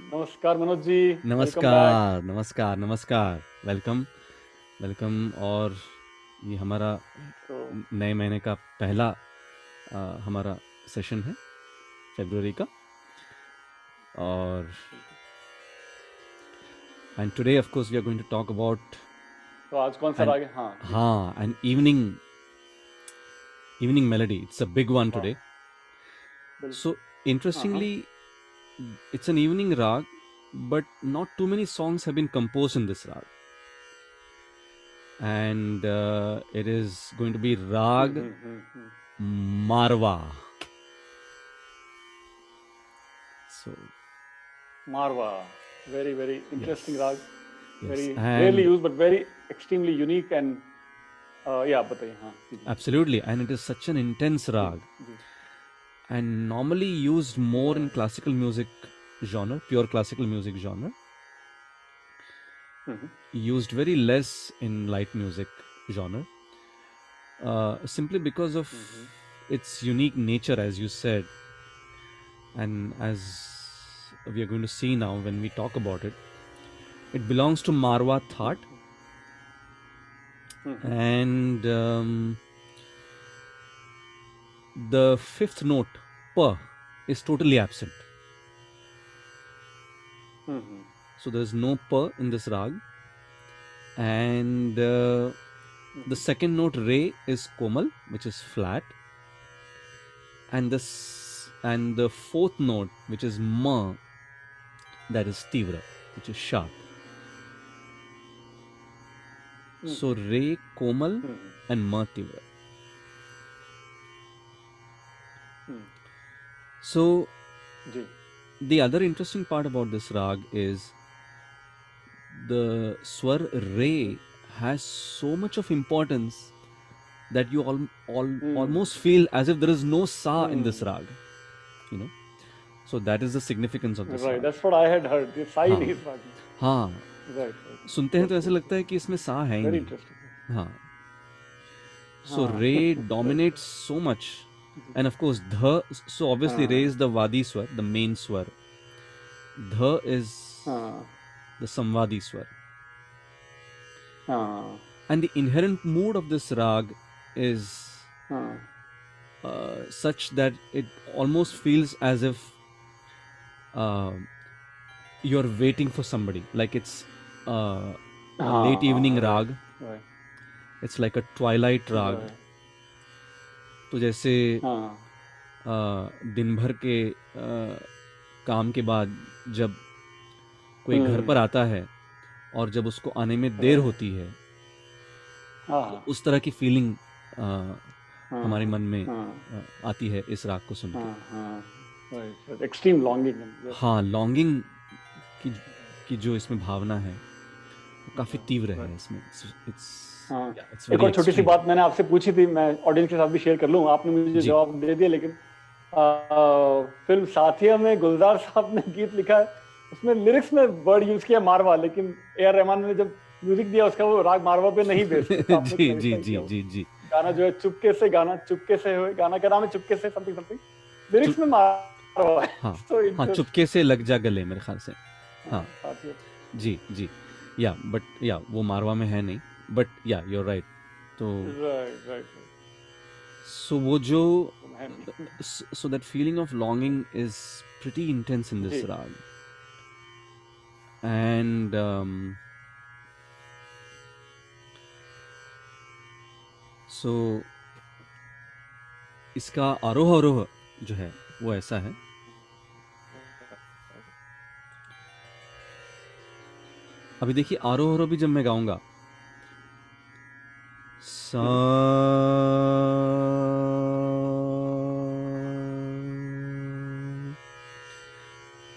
नमस्कार Manoj ji. Welcome back. नमस्कार, नमस्कार, नमस्कार। Welcome, welcome. और ये हमारा तो नए महीने का पहला हमारा सेशन है फरवरी का। और and today of course we are going to talk about तो आज कौन सा एन राग है? हाँ जी। हाँ, an evening melody. It's a big one वाह, टुडे। बिल्कुल। So हाँ हाँ। interestingly, it's an evening rag, but not too many songs have been composed in this rag. And it is going to be Rag hmm. Marwa. So, Marwa, very very interesting yes, raag. yes. Very rarely And use but very extremely unique and या आप बताइए। हाँ जी जी absolutely. And it is such an intense जी rag. जी। And normally used more in right. classical music genre, pure classical music genre. Hmm Used very less in light music genre. Simply because of hmm its unique nature, as you said, and as we are going to see now when we talk about it. It belongs to Marwa That, hmm and the fifth note, pa, is totally absent. Hmm So there's no pa in this rag, and the second note re is komal, which is flat, and the fourth note, which is ma, that is tivra, which is sharp. So re komal and ma tivra. So जी। the other interesting part about this rag is the swar re has so much of importance that you almost feel as if there is no sa in this rag, you know. So that is the significance of this right, rag. That's what I had heard, ये साई हाँ, नहीं इस राग में। हाँ, right right. सुनते हैं good तो ऐसा गुड लगता गुड। है कि इसमें सा है ही वेरी नहीं। इंटरेस्टिंग। हाँ, so हाँ re right. dominates so much, and of course the, so obviously re हाँ is the vadi swar, the main swar. The is हाँ the samvadi swar. हाँ And the inherent mood of this rag is हाँ such that it almost feels as if uh, you're waiting for somebody, like it's a late evening हाँ। Right rag. Right It's like a twilight rag. Right. तो जैसे हाँ दिन भर के काम के बाद जब कोई घर हम्म। पर आता है और जब उसको आने में देर राइट। होती है, तो हाँ उस तरह की फीलिंग हमारे हाँ मन में हाँ आती है इस राग को सुन के। हाँ हाँ। Right right, extreme longing. Yes. हाँ, लॉन्गिंग की की जो इसमें भावना है वो काफी तीव्र है राइट। इसमें। इट्स हाँ, इट्स एक वेरी और छोटी सी एक्सट्रीम। बात मैंने आपसे पूछी थी, मैं ऑडियंस के साथ भी शेयर कर लूँ, आपने मुझे जी। जवाब दे दिया, लेकिन फिल्म साथिया में गुलजार साहब ने गीत लिखा है, उसमें लिरिक्स में वर्ड यूज किया मारवा, लेकिन ए आर रहमान ने जब म्यूजिक दिया उसका वो राग मारवा पे नहीं बेस्ड है, तो आपने जी जी क्लैरिफाई जी किया वो जी जी। गाना जो है चुपके से, गाना चुपके से हुए, गाना का नाम है चुपके से समथिंग समथिंग, लिरिक्स चुप में मारवा है। हाँ, सो हाँ, इंटरेस्ट। चुपके से लग जा गले मेरे ख्याल से। हाँ, साथिया। जी जी। या बट या वो मारवा में है नहीं, बट या यू आर राइट। तो राइट राइट राइट। सो वो जो है नहीं। so that feeling of longing is pretty intense in this ji. rag. And so इसका आरोह अवरोह जो है वो ऐसा है। अभी देखिए आरोह अवरोह भी जब मैं गाऊंगा, सा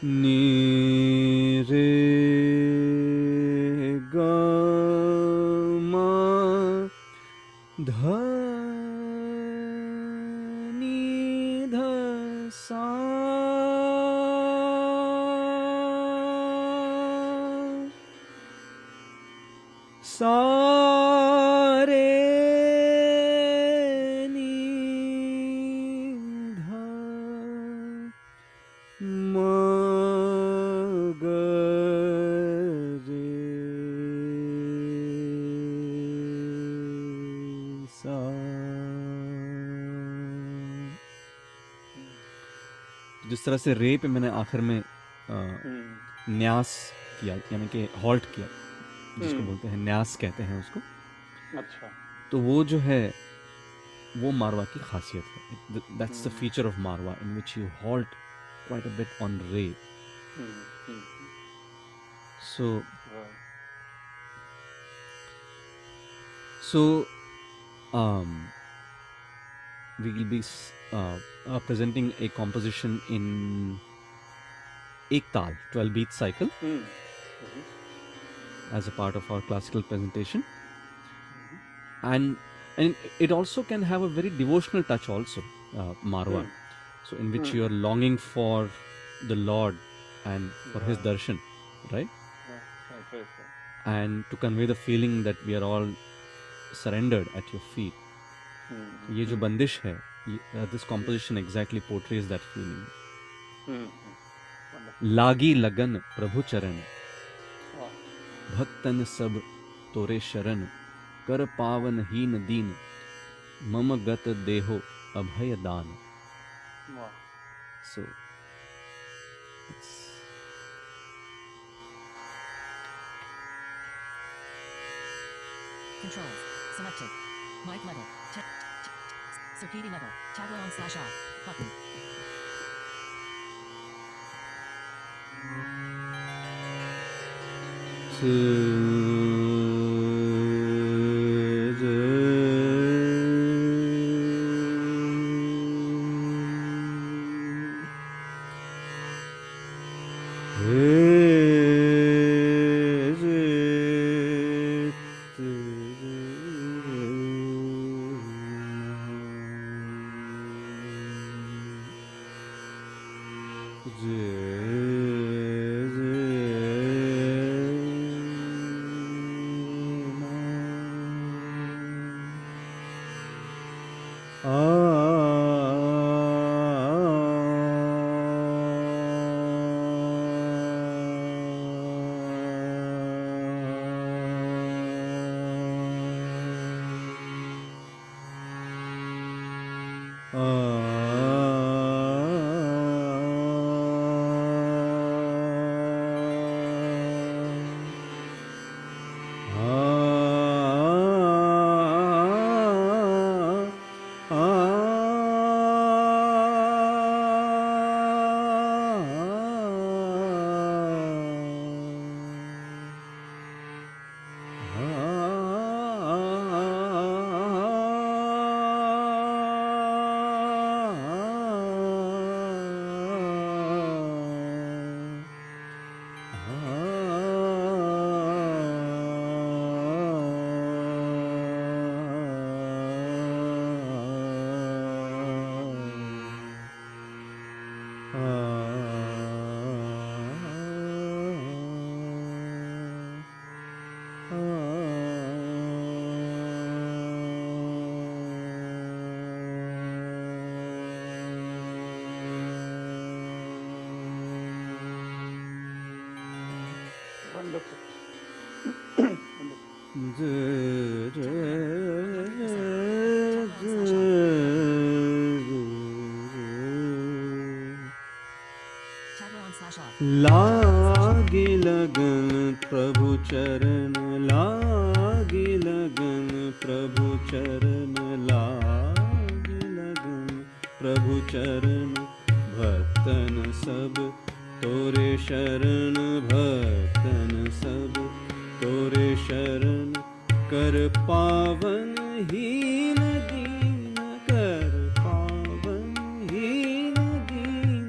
नी रे गा मा धा नी धा सा सा रे नी धा म जिस तरह से रे पे मैंने आखिर में न्यास किया, यानी कि हॉल्ट किया, जिसको बोलते हैं न्यास कहते हैं उसको। अच्छा। तो वो जो है वो मारवा की खासियत है। That's the feature of Marwa, in which you halt quite a bit on re. So we will be presenting a composition in ek tal, 12 beat cycle, as a part of our classical presentation, and it also can have a very devotional touch also, marwa. So in which you are longing for the Lord and for his darshan, right? Right. And to convey the feeling that we are all surrendered at your feet. ये जो बंदिश है, this composition exactly portrays that feeling. लागी लगन प्रभु चरण, भक्तन सब तोरे शरण, कर पावन हीन दीन, मम गत देहो अभय दान. So it's controls selected, mic level, circuity level, tableau on/off button. लागी लगन प्रभु चरण, लागी लगन प्रभु चरण, लागी लगन प्रभु चरण, भक्तन सब तोरे शरण, भक्तन सब तोरे शरण, कर पावन हीन दीन, कर पावन हीन दीन,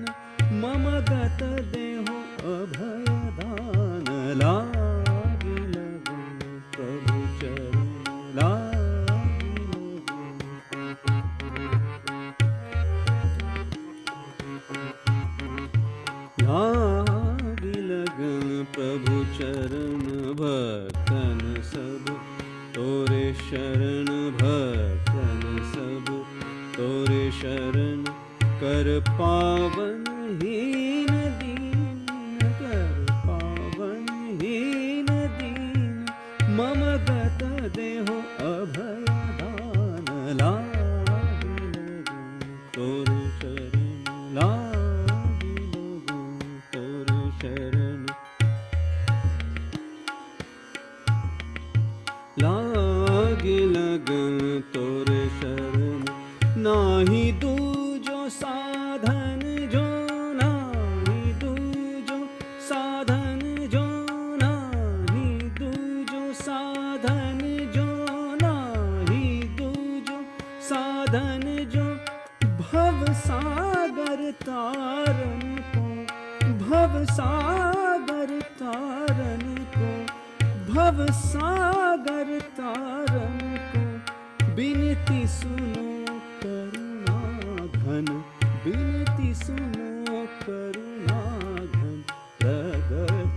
मम गत देहो अभय दान, लागी लगन प्रभु चरण, लागी लगन प्रभु चरण, भक्तन सब तोरे शरण, भक्तन सब तोरे शरण, कर पावन हीन दीन, कर पावन हीन दीन, मम गत देहो अभय दान, लागी लगन तोरे चरण, लागी तोरे शरण, नाही दूजो साधन जो, नाही दूजो साधन जो, नाही दूजो साधन जो, नाही दूजो साधन जो, भव सागर तारन को, भव सागर तारन को, भव सागर तारन को, बिनती सुनो करुणा घन, बिनती सुनो करुणा घन, प्रगट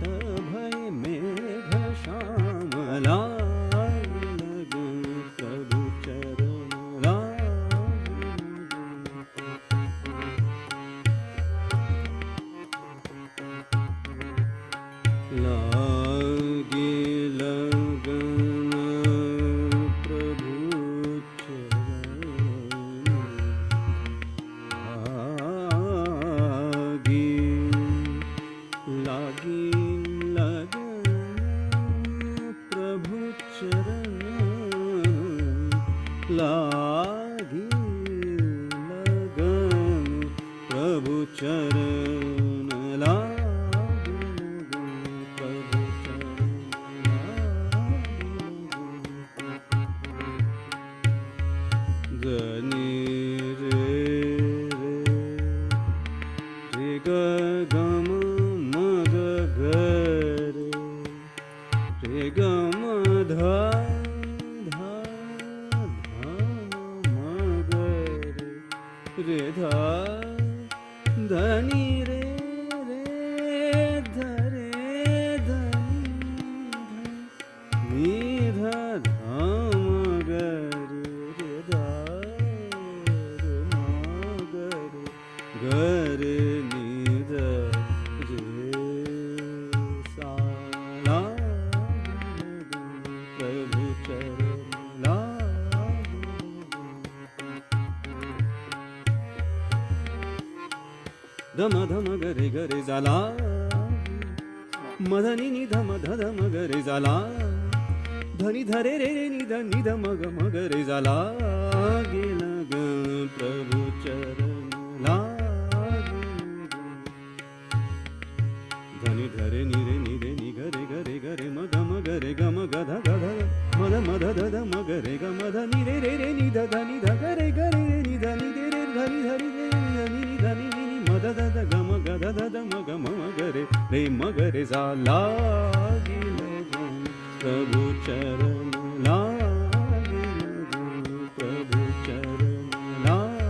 भय मेघ श्यामला, लगन प्रभु चरण लागे लगन प्रभु चरण, लागे लगन प्रभु चरण, लागे लगन प्रभु चरण, लागे लगन प्रभु चरण, गनि रे रे ग गम मग ग रे गम ध ध मग रे ध धनि रे रे ध रे धनि ध ध मग रे ध मग ग रे नि ध रे सा, ला प्रभु चरण ला, धम धम गरे गरे जाला, मधनि नि धम धम गरे जाला, धनि धरे रे रे नि ध मग मग रे जाला, गेल ग प्रभु चरण ला, धनि धरे नि रे नि गरे गरे गरे मग मग रे ग मग ध ग ध मद मद ध ध मग रे ग मध नि रे रे रे नि ध धनि ध गरे गरे रे नि धनि रे रे धनि धरि रे नि धनि नि मद ध ध ग मग ध ध ध मग मग रे मग रे जा, लागे लगन प्रभु चरण, लागे लगन प्रभु चरण, लागे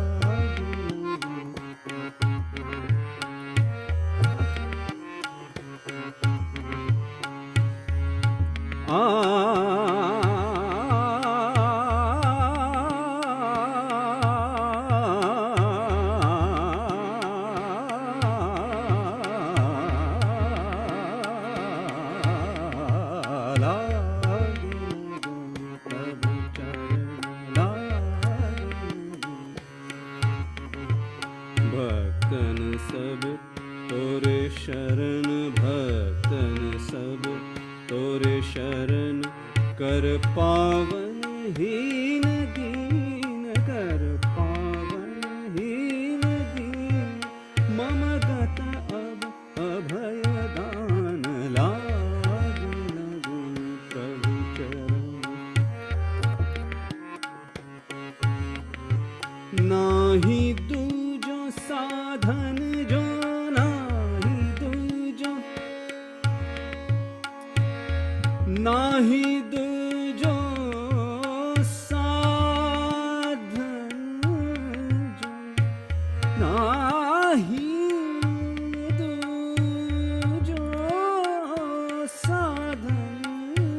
भक्तन सब तोरे शरण, भक्तन सब तोरे शरण, कर पावन हीन दीन, कर पावन हीन दीन, मम गत अब अभय दान, लागे लगन प्रभु चरण, नाही दूजो साधन जो, नाही दूजो, नाही दूजो साधन जो, नाही दूजो साधन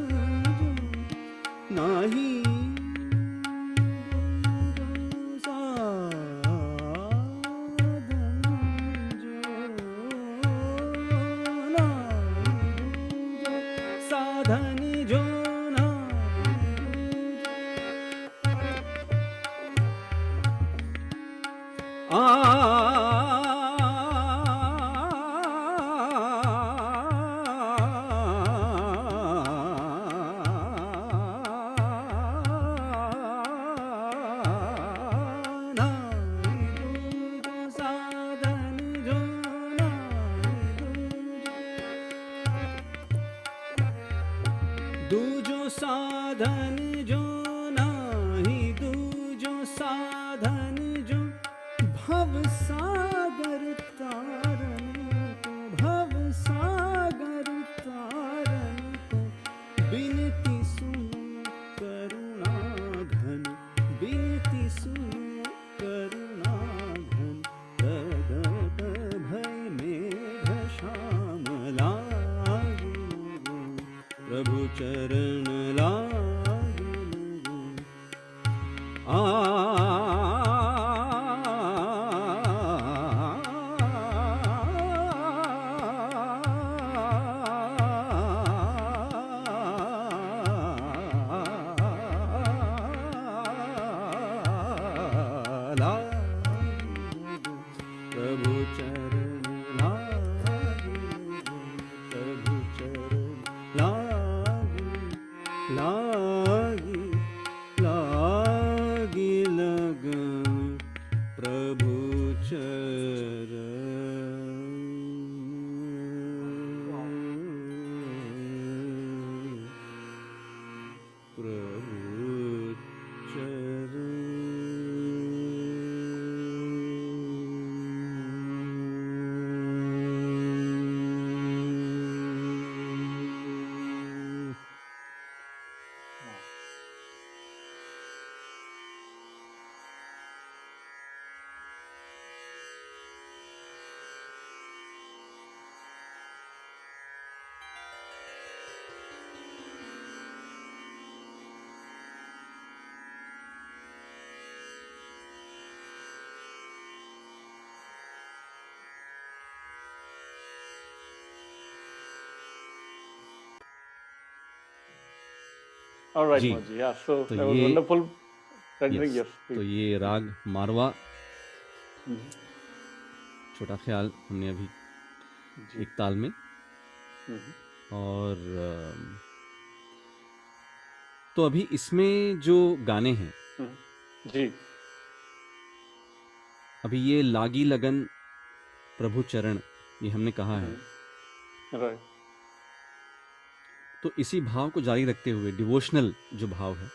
जो, नाही साधन जो, दूजो साधन जो नाही, दूजो साधन जो भव सागर तारन को, भव सागर तारन को, बिनती सुनो करुणा घन, बिनती सुनो करुणा घन, तगत भय मेघ श्याम लागू, प्रभु चरण लागू। प्रभु चरण लागू, प्रभु चरण लागू, लागी लागी लगन प्रभु चरण, प्रभु चरण। All right, जी, Moji. Yeah, so तो that was ये wonderful rendering. यस, Yes, तो please. ये राग मारवा, Mhm. छोटा ख्याल हमने अभी जी। एक ताल में, Mhm. और तो अभी इसमें जो गाने हैं, Mhm. जी। अभी ये लागी लगन प्रभु चरण, ये हमने कहा है, राइट। तो इसी भाव को जारी रखते हुए डिवोशनल जो भाव है,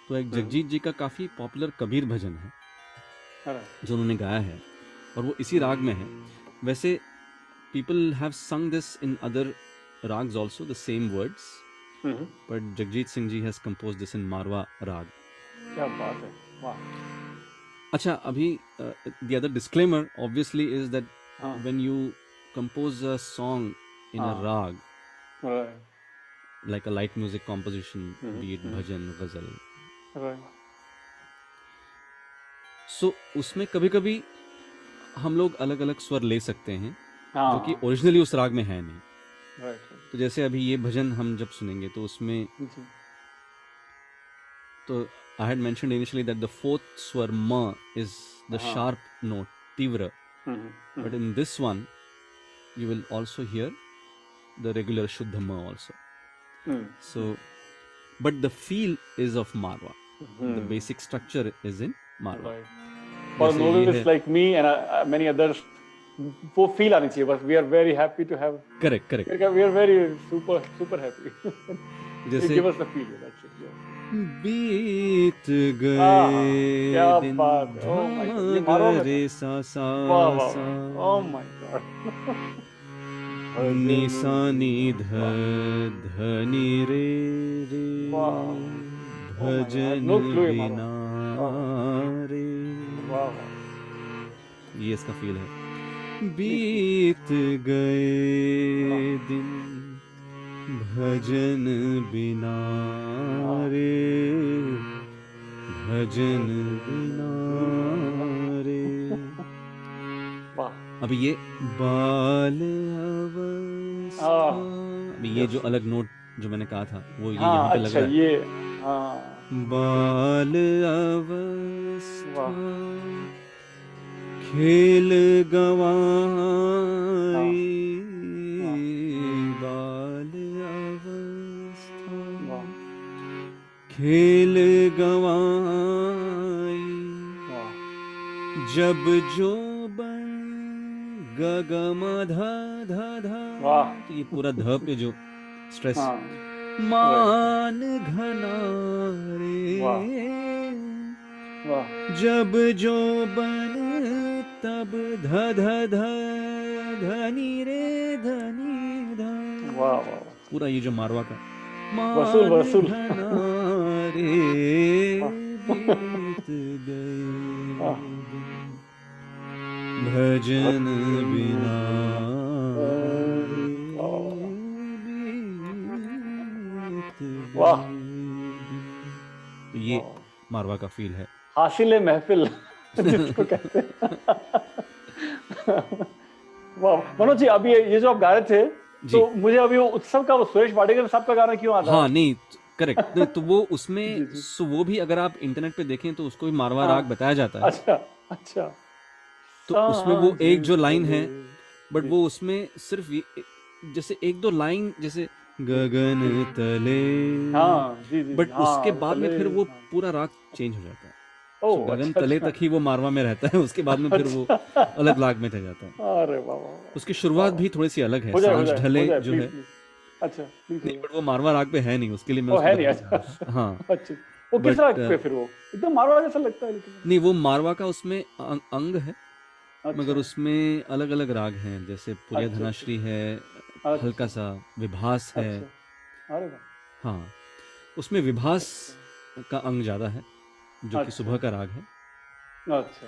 तो एक जगजीत जी का काफ़ी पॉपुलर कबीर भजन है राइट। जो उन्होंने गाया है, और वो इसी राग में है। वैसे पीपल हैव संग this in other rags also, the same words, but Jagjit Singh ji has composed this in Marwa rag. क्या बात है, वाह। अच्छा, अभी the other disclaimer obviously is that हाँ, when you compose a song in a हाँ, rag, right, like a light music composition, be it bhajan, ghazal, right, so उसमें कभी कभी हम लोग अलग अलग स्वर ले सकते हैं हाँ, जो कि ओरिजिनली उस राग में है नहीं। राइट, तो जैसे अभी ये भजन हम जब सुनेंगे तो उसमें, जी, तो I had mentioned initially that the fourth swar ma is the हाँ, sharp note, tivra, but in this one you will also hear the regular shuddha ma also. So, but the feel is of Marwa. The basic structure is in Marwa. Right. For जैसे ये novice है, like me and many others, वो feel आनी चाहिए बस। We are very happy to have. correct. We are very super happy. जैसे Give us the feel. That's it. Yeah. बीत गए क्या दिन बात है, oh my God, ये मारो में रे था। सा सा वाह वाह, सा, oh my God. नी सा नी ध नी रे रे, वाह, oh my God, I had bhajan no clue ये मारो। बिना रे, वाह वाह, ये इसका फील है। बीत गए दिन भजन बिना रे, भजन बिना रे। वाह। अभी ये बाल अवस्था, अभी ये जो अलग नोट जो मैंने कहा था वो ये यहाँ पे लग अच्छा रहा है। ये, हाँ, बाल अवस्था वाह, खेल गवाई, बाल अवस्था वाह, खेल गवाई, वाह, जब जो बन गगम ध ध ध, वाह, तो ये पूरा ध पे जो स्ट्रेस, हाँ, मान घना वाह रे, वाह जब जो बन तब ध ध ध धनी रे धनी ध। वाह वाह पूरा ये जो मारवा का वसूल मान वसूल घना रे वाह बीत गए वाह दिन, भजन बिना रे बीत वाह गए दिन। तो ये वाह मारवा का फील है। हासिल महफिल जिसको कहते हैं। वाह मनोज जी, अभी ये जो आप गा रहे थे, जी तो मुझे अभी वो उत्सव का वो सुरेश वाडेकर साहब का गाना क्यों आता हाँ है? नहीं करेक्ट, तो वो उसमें जी जी वो भी अगर आप इंटरनेट पे देखें तो उसको भी मारवा हाँ राग बताया जाता है। अच्छा अच्छा तो उसमें वो एक जो लाइन है, बट जी वो उसमें सिर्फ जैसे एक दो लाइन, जैसे जी गगन तले, हाँ जी जी बट उसके हाँ बाद में तले फिर वो हाँ पूरा राग चेंज हो जाता है। ओ सो गगन अच्छा तले अच्छा तक ही वो मारवा में रहता है, उसके बाद में फिर वो अच्छा अलग राग में चल जाता है। अरे वाह वाह उसकी वाह शुरुआत वाह भी थोड़ी सी अलग है, हो सांझ जाए ढले जो प्लीज है। प्लीज अच्छा प्लीज हो नहीं जाए। बट वो मारवा राग पे है नहीं, उसके लिए मैं ओ उसको है नहीं बताना चाह अच्छा रहा था। हाँ अच्छा वो किस बट राग पे फिर वो एकदम मारवाड़ जैसा लगता है लेकिन नहीं वो मारवा का उसमें अंग है, अच्छा मगर उसमें अलग अलग राग हैं, जैसे पुरिया अच्छा अच्छा धनाश्री है, हल्का अच्छा सा विभास है। अच्छा अरे वाह हाँ उसमें विभास अच्छा का अंग ज़्यादा है, जो कि अच्छा सुबह का राग है। अच्छा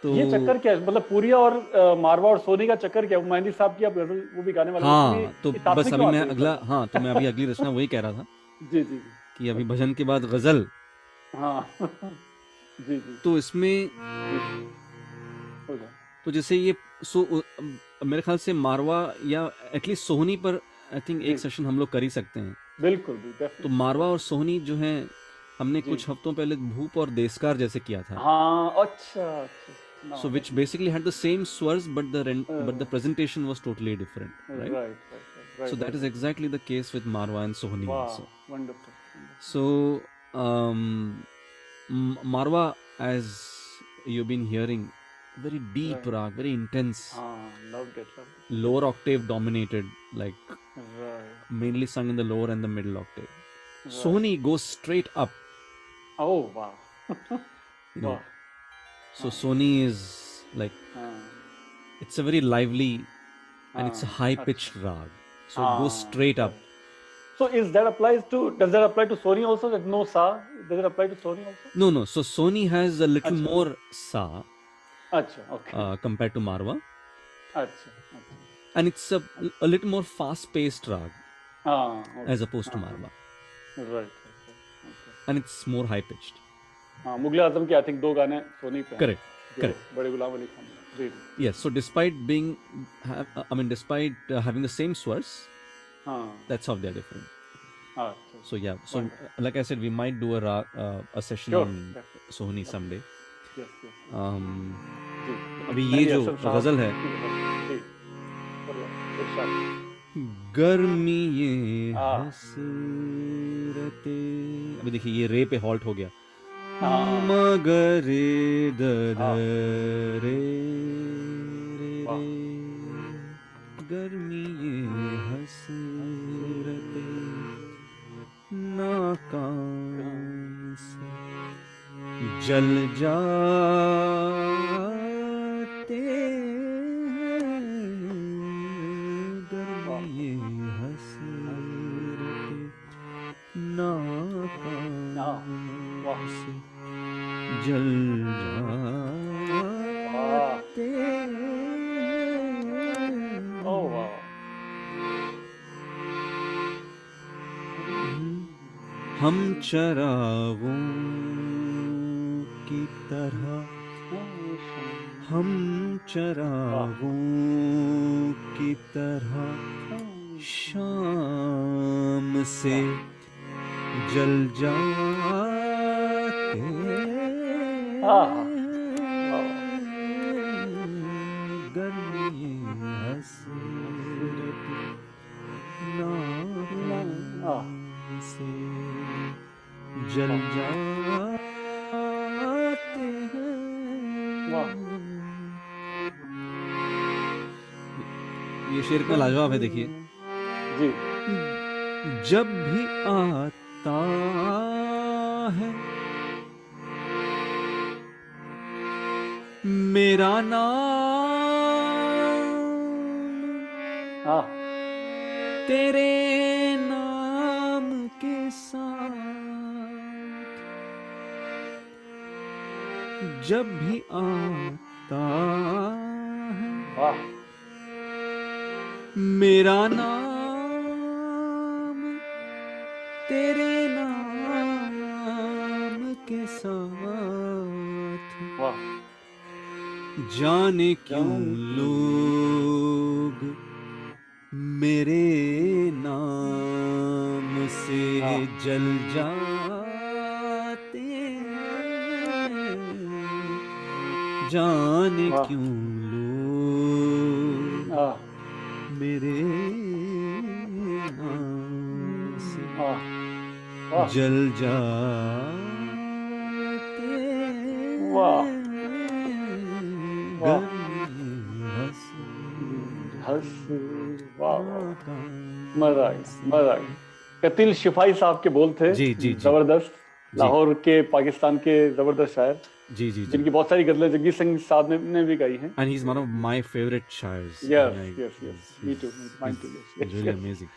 तो ये चक्कर क्या है, मतलब पूरिया और मारवा और सोनी का चक्कर क्या है? वो मेहंदी साहब की आप गजल वो भी गाने वाले हैं, उसमें हाँ तो ये बस तात्विक अभी क्यों मैं आते हैं अगला, सब? हाँ तो मैं अभी अगली रचना वही कह रहा था जी जी जी कि अभी अच्छा भजन के बाद गजल, हाँ जी जी तो इसमें जी हो जाए तो जैसे ये मेरे ख्याल से मारवा या एटलीस्ट सोहनी पर आई थिंक जी एक सेशन हम लोग कर ही सकते हैं। बिल्कुल भी तो डेफिनेटली मारवा और डेफिनेटली सोहनी जो है, हमने जी कुछ हफ्तों पहले भूप और देसकार जैसे किया था। हाँ अच्छा अच्छा ना So which that basically had the same swars, but the right presentation was totally different, right? Right So right that is right exactly the case with Marwa and Sohni वाह also. Wonderful wonderful So Marwa, as you've been hearing, very deep right rag, very intense, हाँ loved it lower octave dominated, like right mainly sung in the lower and the middle octave. Right Sohni goes straight up, ओह वाह you know. वाह So हाँ Soni is like, हाँ it's a very lively and it's a हाँ high अच्छा pitched rag. So it goes हाँ straight up. Right So does that apply to Sony also? That no sa? Does it apply to Sony also? No, no. So Sony has a little अच्छा more sa अच्छा okay compared to Marwa, अच्छा अच्छा and it's a little more fast-paced rag हाँ as okay opposed to हाँ Marwa, right right okay and it's more high-pitched. हाँ मुगल आजम के I think दो गाने सोनी पे हैं Correct, जो correct. बड़े गुलाम अली खान ने जी जी Yes. So despite despite having the same swars, हाँ that's how they're different. अच्छा So yeah. So wonderful like I said, we might do a session sure on Sohni someday. Yes yes Um, जी अभी ये मेहंदी जो हसन साहब गजल है, की गजल जी इरशाद गर्मी ये हाँ हसरते, अभी देखिए ये रे पे हॉल्ट हो गया, हाँ मगरे द ध हाँ रे रे वाह रे, गर्मी ये हसरते नाकाम से जल जाते हैं, गर्मी वाह ये हसरते हाँ वाह नाकाम से जल वाह जाते ओ हैं। वाह हम चरागों की तरह, हम चरागों की तरह शाम से जल जाते हाँ हैं, गर्मी हसरत नाकाम से जल जाते वाह हैं। ये शेर इतना लाजवाब है, देखिए। जी जब भी आता है मेरा नाम, हाँ तेरे नाम के साथ जब भी आता है वाह मेरा नाम, तेरे नाम के साथ वाह जाने क्यों जान लोग मेरे नाम से हाँ जल जाते हैं, जाने वाह क्यों लोग हाँ मेरे नाम से हाँ वाह जल जाते वाह हैं, वाह हंस हंस वाह वाह का मजा आ गया मजा आ गया। कतिल शिफाई साहब के बोल थे, जी जी जी जबरदस्त, जी लाहौर के पाकिस्तान के जबरदस्त शायर, जी जी जी जिनकी बहुत सारी गजलें जगजीत सिंह साहब ने भी गाई हैं। and he's one of my favorite shires. Yes Like, yes yes me too mine too he's yes really amazing.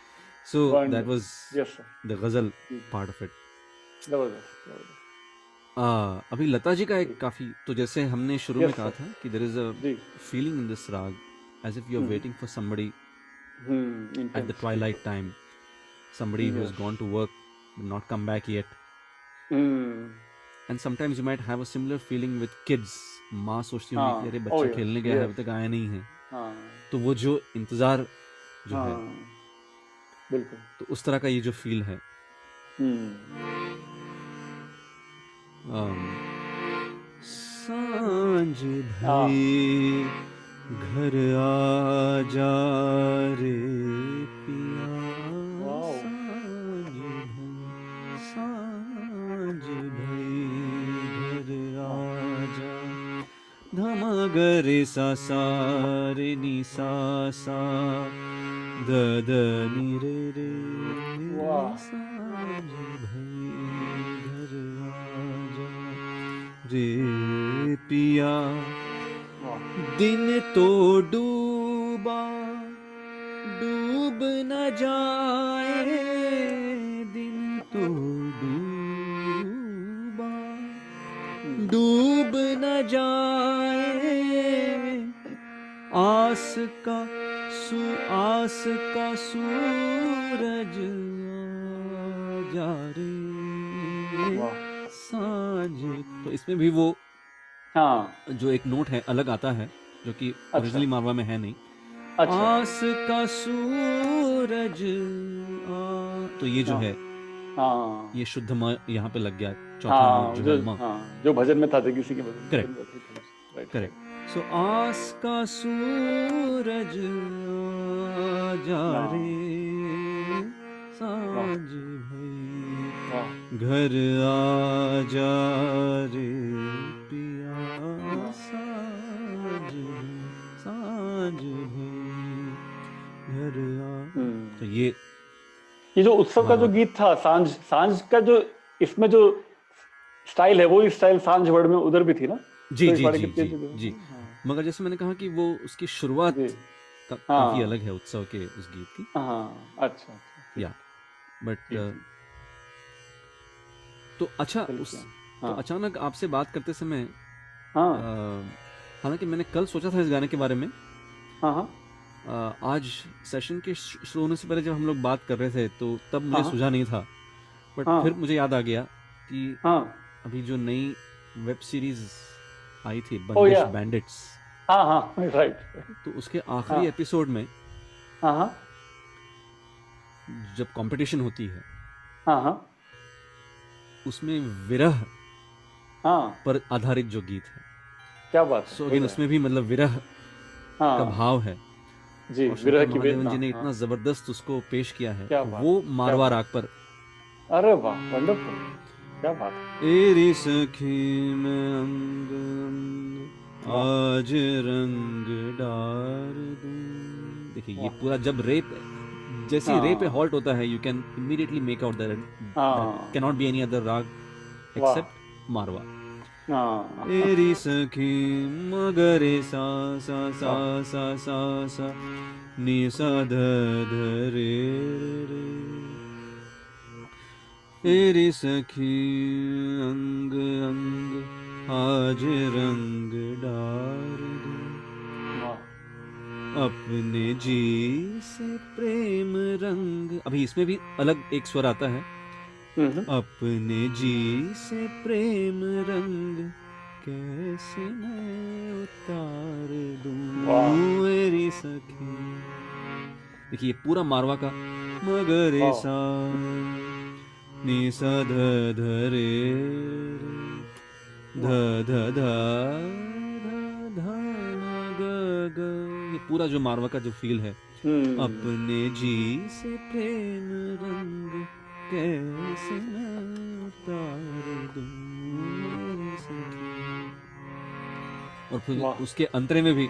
So that was yes sir the ghazal part of it. जबरदस्त जबरदस्त अभी लता जी का एक काफी, तो जैसे हमने शुरू में Yes, कहा sir. था कि there is a ji feeling in this rag as if you're waiting for somebody at the intense twilight time, somebody who has Yes. gone to work but not come back yet. And sometimes you might have a similar feeling with kids. माँ सोचती होंगी कि अरे हाँ, बच्चा oh yes, खेलने गया है yes. अभी तक आया नहीं है, हाँ तो वो जो इंतजार जो है, हाँ बिल्कुल तो उस तरह का ये जो फील है, सांझ भई घर आ जा रे पिया, वाओ सांझ भई घर आ जा, धमगरे सा सा रे नि सा सा द द नि रे रे वाह सांझ भई घर आ जा रे पिया, वाह दिन तो डूबा डूब न जाए, दिन तो डूबा डूब न जाए, आस का सूरज आ जा रे वाह सांझ। तो इसमें भी वो हाँ जो एक नोट है अलग आता है जो कि अच्छा ओरिजिनली मारवा में है नहीं, अच्छा आस का सूरज तो ये जो हाँ है हाँ ये शुद्ध म यहाँ पे लग गया, चौथा हाँ जो जो है म। हाँ जो भजन में था जगजीत सिंह के भजन Correct. Right correct. सो आस का सूरज आ जा हाँ रे वाह सांझ भई वाह घर आ जा रे पिया, वाह सांझ भई घर आ। तो ये जो उत्सव का जो मारवा गीत था सांझ सांझ का जो इसमें जो स्टाइल है वो स्टाइल सांझ वर्ड में उधर भी थी ना, जी तो इस जी बारे जी कितने जी चीजें जी। हाँ मगर जैसे मैंने कहा कि वो उसकी शुरुआत जी काफी हाँ अलग है उत्सव के उस गीत की, हाँ अच्छा अच्छा या बट ठीक ठीक तो अच्छा चलिए उस तो हाँ अचानक आपसे बात करते समय हाँ हालांकि मैंने कल सोचा था इस गाने के बारे में, हाँ हाँ आज सेशन के शुरू होने से पहले जब हम लोग बात कर रहे थे तो तब मुझे हाँ सूझा नहीं था, बट हाँ फिर मुझे याद आ गया कि हाँ अभी जो नई वेब सीरीज आई थी ओ बंदिश या बैंडिट्स, हाँ हाँ राइट तो उसके हाँ आखिरी एपिसोड में हाँ हाँ जब कंपटीशन होती है हाँ हाँ उसमें विरह हाँ पर आधारित जो गीत है, क्या बात है सो हो अगेन जाए उसमें भी मतलब विरह का हाँ भाव है, जी और विरह शंकर की महादेवन वेदना जी ने हाँ इतना जबरदस्त उसको पेश किया है, क्या तो बात वो क्या मारवा बात राग पर अरे वाह वंडरफुल क्या बात है एरी सखी में अंग अंग वाह आज रंग डार दूं। देखिए ये वाह पूरा जब रेप जैसे रे पे हाँ हॉल्ट होता है, you can immediately make out that हाँ can not be any other raga वाह एक्सेप्ट मारवा. हाँ तेरी सखी मगरे सा सा सा वाह सा सा सा नी सा ध ध रे रे. तेरी सखी अंग अंग आज रंग डार दे, वाह अपने जी से प्रेम रंग. अभी इसमें भी अलग एक स्वर आता है. हम्म, अपने जी से प्रेम रंग कैसे मैं उतार वाह दूं मेरी सखी. देखिए ये पूरा मारवा का मगरे वाह सा नी सा ध ध रे ध वाह ध ध ध ध म ग ग. ये पूरा जो मारवा का जो फील है, हम्म अपने जी से प्रेम रंग कैसे मैं उतार दूं मेरी सखी. और फिर वाह उसके अंतरे में भी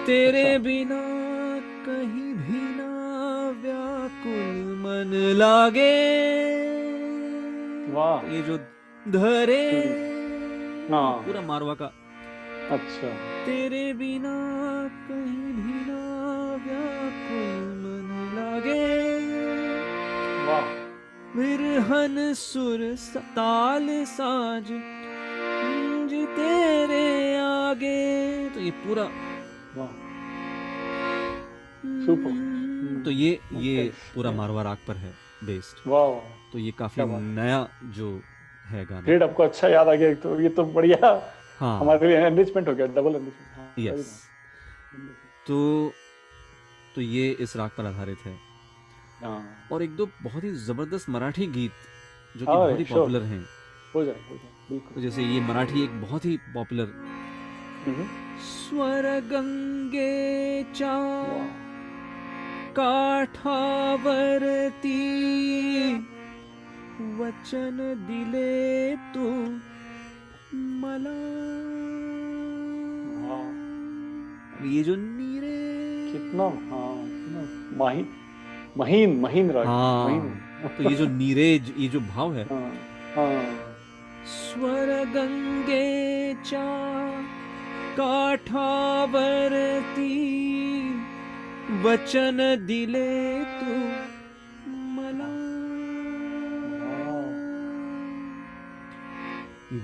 तेरे अच्छा बिना कहीं भी ना व्याकुल मन लागे. वाह तो ये जो धरे, ये हाँ पूरा मारवा का अच्छा तेरे बिना कहीं भी ना व्याकुल मन लागे, वाह बिरहन सुर ताल साज मुझ तेरे आगे. तो ये पूरा वाह सुपर तो ये नाइस पूरा मारवा राग पर है बेस्ड. वाह तो ये काफी क्या बात नया जो है गाना. ग्रेट आपको अच्छा याद आ गया तो ये तो बढ़िया हाँ. हमारे लिए एनरिचमेंट हो गया डबल एनरिचमेंट हाँ वेरी यस. नाइस तो ये इस राग पर आधारित है. हाँ और एक दो बहुत ही जबरदस्त मराठी गीत जो कि बहुत हाँ ही श्योर पॉपुलर हैं. हो जाए तो बिल्कुल जैसे ये मराठी एक बहुत ही पॉपुलर हम्म, स्वर गंगेच्या वाह काठावरती वचन दिले तू मला. वाह अब ये जो नीरे, कितना हाँ कितना महीन महीन महीन राग महीन हाँ, तो ये जो नीरेज, ये जो भाव है, हाँ हाँ स्वर गंगेच्या काठावरती वचन दिले तू मला. वाह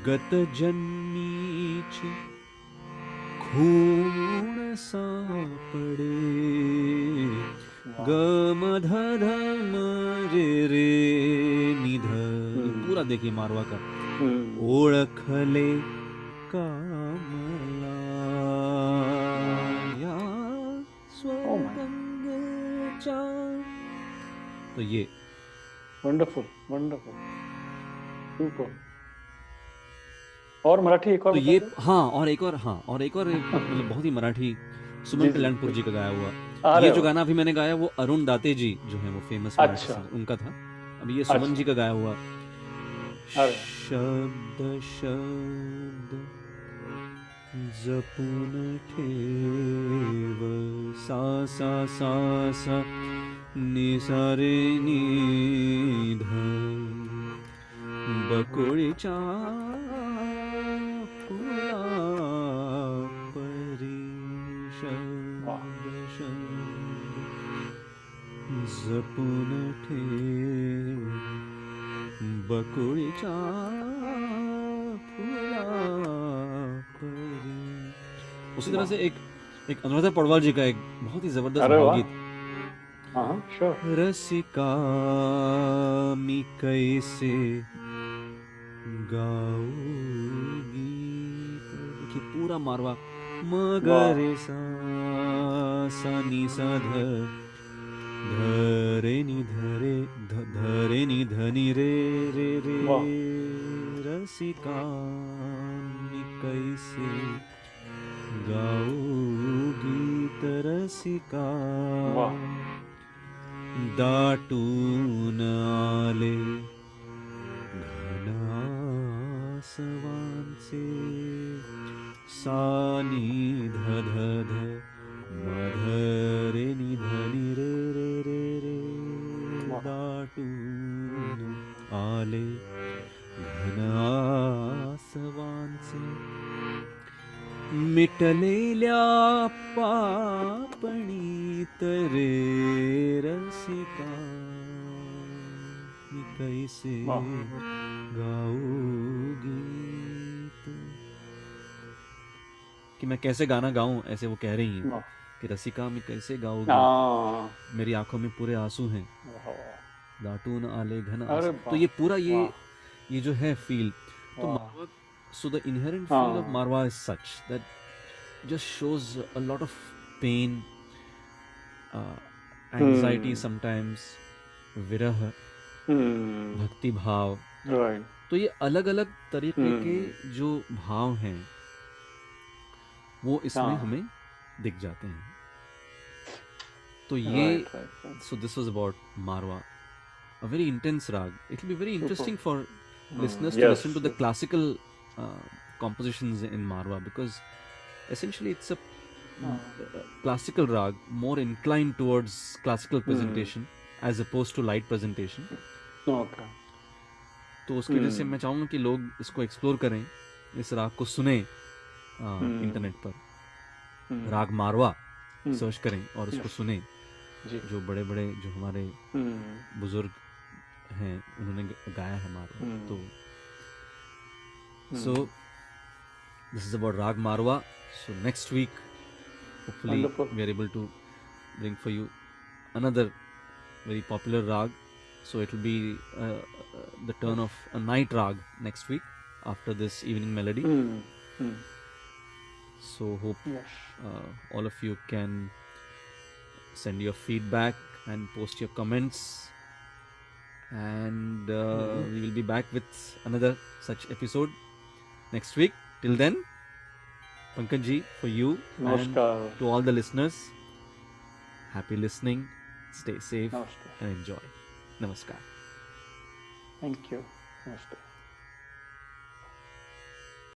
गत जन्मीची खूण सापडे वाह गम ध रे रे निध. पूरा देखिए मारवा का ओळखले कामला या Oh my. स्वगंगेच्या. तो ये वंडरफुल वंडरफुल सुपर और मराठी एक और तो बता ये दो हाँ. और एक और मतलब बहुत ही मराठी सुमन जी कल्याणपुर जी का गाया हुआ. अरे ये जो वाह, गाना अभी मैंने गाया वो अरुण दाते जी जो है वो फेमस अच्छा। मराठी सिंगर, उनका था. अभी ये सुमन अच्छा। जी का गाया हुआ. अरे शब्द शब्द जपून ठेव सा सा सा सा नि सा रे नि ध बकुळीच्या फुला परी शब्द शब्द जपून ठेव बकुळीच्या फुला परी. उसी तरह से एक अनुराधा पौडवाल जी का एक बहुत ही जबरदस्त अरे वाह। भावगीत. हाँ श्योर रसिका मी कैसे गाऊ गीत. देखिए पूरा मारवा मगरे सा सा नी सा ध धरे नि धरे धरे नि धनी रे रे रे. वाह। रसिका मी कैसे गाऊ गीत रसिका वाह। दाटून आले घन आसवांचे सानी ध ध ध मधरे नि धनी रे रे रे आले घन आसवांचे, मिटलेल्या पापणी तरे रसिका, मी कैसे वाह. गाऊ गीत. कि मैं कैसे गाना गाऊं, ऐसे वो कह रही हैं वाह. कि रसिका मैं कैसे गाऊं गीत, हाँ. मेरी आंखों में पूरे आंसू हैं, वाह. दाटून आले घन अरे आस. तो वाह. ये पूरा वाह. ये जो है फील, तो वाह. मारवा, so the inherent feel of हाँ. marwa is such that just shows a lot of pain, anxiety sometimes, विरह, भक्ति भाव. Right. तो ये अलग अलग तरीके के जो भाव हैं वो इसमें हाँ. हमें दिख जाते हैं. तो ये Right. Right. Right. so this was about marwa, a very intense rag. It will be very interesting for listeners to Yes. listen to the classical compositions in marwa, because essentially it's a classical rag, more inclined towards classical presentation as opposed to light presentation. Okay. तो उसकी वजह से मैं चाहूँगा कि लोग इसको explore करें, इस राग को सुने इंटरनेट पर, राग मारवा सर्च करें और उसको सुने. जो बड़े बड़े जो हमारे बुजुर्ग हैं उन्होंने गाया है मारवा. तो so this is about rag marwa. So next week hopefully Wonderful. we are able to bring for you another very popular rag. So it will be the turn of a night rag next week after this evening melody. So hope Yes. all of you can send your feedback and post your comments, and we will be back with another such episode next week. Till then, Pankaj ji, for you Namaskar. and to all the listeners, happy listening, stay safe Namaskar. and enjoy. Namaskar. Thank you. Namaste.